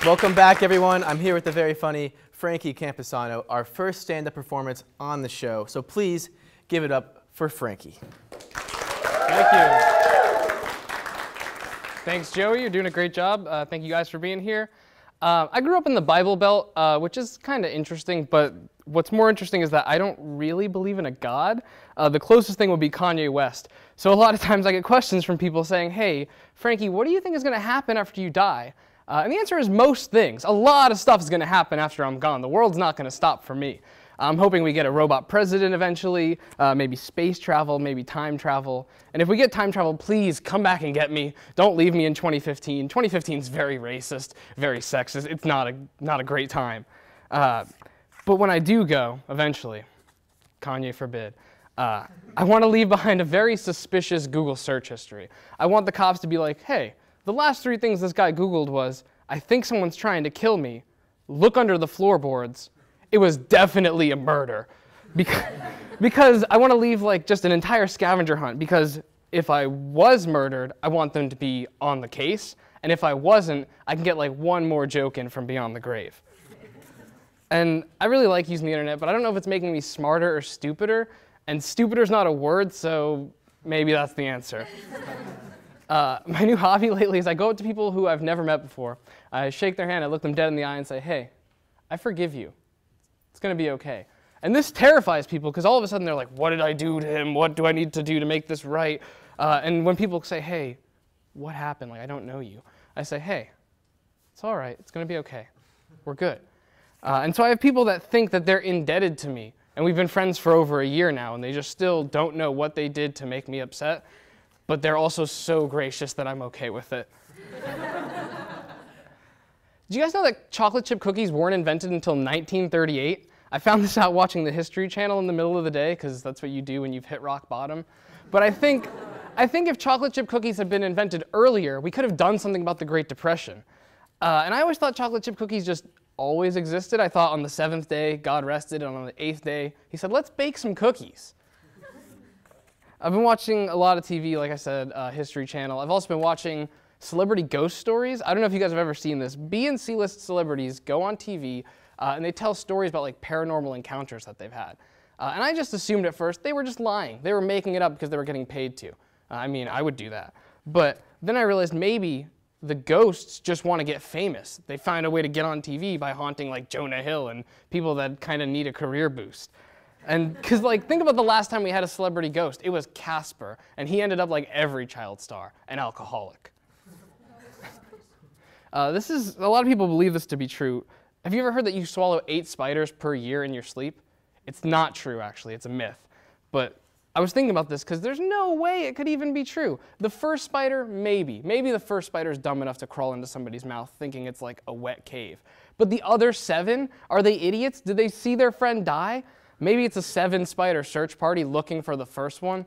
Welcome back, everyone. I'm here with the very funny Frankie Campisano, our first stand-up performance on the show. So please give it up for Frankie. Thank you. Thanks, Joey. You're doing a great job. Thank you guys for being here. I grew up in the Bible Belt, which is kind of interesting, but what's more interesting is that I don't really believe in a God. The closest thing would be Kanye West. So a lot of times I get questions from people saying, hey, Frankie, what do you think is going to happen after you die? And the answer is most things. A lot of stuff is going to happen after I'm gone. The world's not going to stop for me. I'm hoping we get a robot president eventually, maybe space travel, maybe time travel. And if we get time travel, please come back and get me. Don't leave me in 2015. 2015 is very racist, very sexist. It's not a great time. But when I do go, eventually, Kanye forbid, I want to leave behind a very suspicious Google search history. I want the cops to be like, hey, the last 3 things this guy Googled was, I think someone's trying to kill me. Look under the floorboards. It was definitely a murder. Because I want to leave like just an entire scavenger hunt, because if I was murdered, I want them to be on the case. And if I wasn't, I can get like one more joke in from beyond the grave. And I really like using the internet, but I don't know if it's making me smarter or stupider. And stupider's not a word, so maybe that's the answer. My new hobby lately is I go up to people who I've never met before. I shake their hand, I look them dead in the eye and say, hey, I forgive you. It's going to be okay. And this terrifies people because all of a sudden they're like, what did I do to him? What do I need to do to make this right? And when people say, hey, what happened? Like, I don't know you. I say, hey, it's all right. It's going to be okay. We're good. And so I have people that think that they're indebted to me. And we've been friends for over a year now, and they just still don't know what they did to make me upset. But they're also so gracious that I'm okay with it. Do you guys know that chocolate chip cookies weren't invented until 1938? I found this out watching the History Channel in the middle of the day, because that's what you do when you've hit rock bottom. But I think if chocolate chip cookies had been invented earlier, we could have done something about the Great Depression. And I always thought chocolate chip cookies just always existed. I thought on the 7th day, God rested, and on the 8th day, he said, let's bake some cookies. I've been watching a lot of TV, like I said, History Channel. I've also been watching celebrity ghost stories. I don't know if you guys have ever seen this. B and C-list celebrities go on TV, and they tell stories about like paranormal encounters that they've had. And I just assumed at first they were just lying. They were making it up because they were getting paid to. I mean, I would do that. But then I realized maybe the ghosts just want to get famous. They find a way to get on TV by haunting like Jonah Hill and people that kind of need a career boost. And because like, think about the last time we had a celebrity ghost. It was Casper, and he ended up like every child star, an alcoholic. A lot of people believe this to be true. Have you ever heard that you swallow 8 spiders per year in your sleep? It's not true, actually. It's a myth. But I was thinking about this because there's no way it could even be true. The first spider, maybe. Maybe the first spider is dumb enough to crawl into somebody's mouth thinking it's like a wet cave. But the other 7, are they idiots? Did they see their friend die? Maybe it's a 7-spider search party looking for the first one.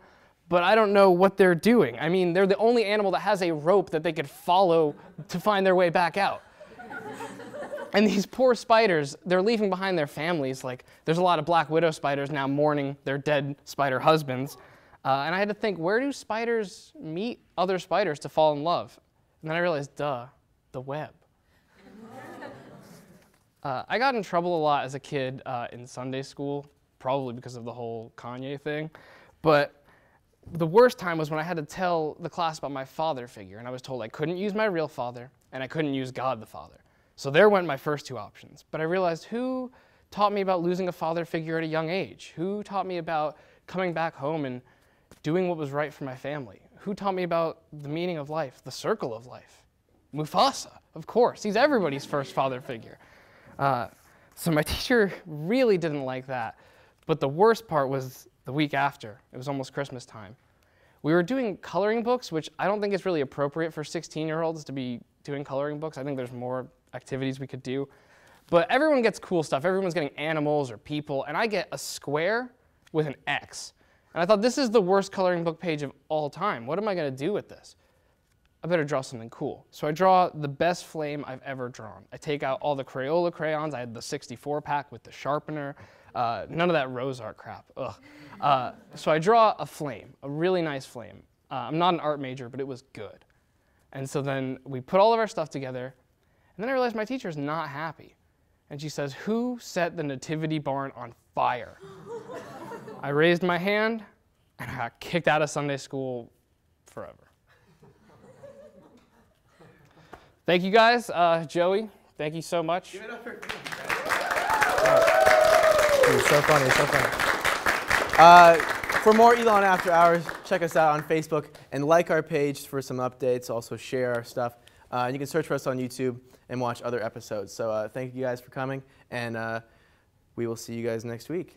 But I don't know what they're doing. I mean, they're the only animal that has a rope that they could follow to find their way back out. And these poor spiders, they're leaving behind their families. Like, there's a lot of black widow spiders now mourning their dead spider husbands. And I had to think, where do spiders meet other spiders to fall in love? And then I realized, duh, the web. I got in trouble a lot as a kid in Sunday school, probably because of the whole Kanye thing. But the worst time was when I had to tell the class about my father figure, and I was told I couldn't use my real father, and I couldn't use God the Father. So there went my first 2 options. But I realized, who taught me about losing a father figure at a young age? Who taught me about coming back home and doing what was right for my family? Who taught me about the meaning of life, the circle of life? Mufasa, of course. He's everybody's first father figure. So my teacher really didn't like that. But the worst part was the week after. It was almost Christmas time. We were doing coloring books, which I don't think is really appropriate for 16-year-olds to be doing coloring books. I think there's more activities we could do. But everyone gets cool stuff. Everyone's getting animals or people, and I get a square with an X. And I thought, this is the worst coloring book page of all time. What am I going to do with this? I better draw something cool. So I draw the best flame I've ever drawn. I take out all the Crayola crayons. I had the 64 pack with the sharpener. None of that rose art crap. Ugh. So I draw a flame, a really nice flame. I'm not an art major, but it was good. And so then we put all of our stuff together, and And then I realized my teacher's not happy. And she says, "Who set the nativity barn on fire?" I raised my hand, and I got kicked out of Sunday school forever. Thank you guys. Joey, thank you so much. Give it up for It's so funny, it's so funny. For more Elon After Hours, check us out on Facebook and like our page for some updates. Also share our stuff. You can search for us on YouTube and watch other episodes. So thank you guys for coming, and we will see you guys next week.